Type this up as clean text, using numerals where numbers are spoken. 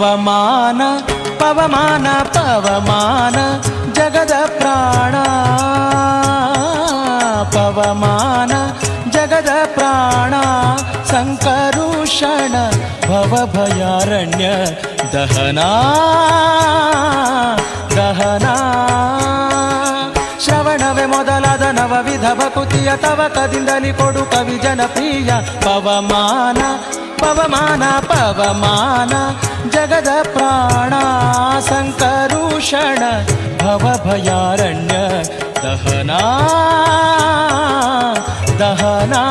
ಪವಮಾನ ಪವಮಾನ ಪವಮಾನ ಜಗದ ಪ್ರಾಣ ಪವಮಾನ ಜಗದ ಪ್ರಾಣ ಸಂಕರುಷಣ ಭವಭಯಾರಣ್ಯ ದಹನಾ ದಹನಾ ಶ್ರವಣವೇ ಮೊದಲಾದ ನವವಿಧ ಭಕುತಿಯ ತವಕದಿಂದಲಿ ಕೊಡು ಕವಿ ಜನಪ್ರಿಯ ಪವಮಾನ ಪವಮಾನ ಪವಮಾನ ಜಗದ ಪ್ರಾಣ ಸಂಕರುಷಣ ಭವಭಯಾರಣ್ಯ ದಹನಾ ದಹನಾ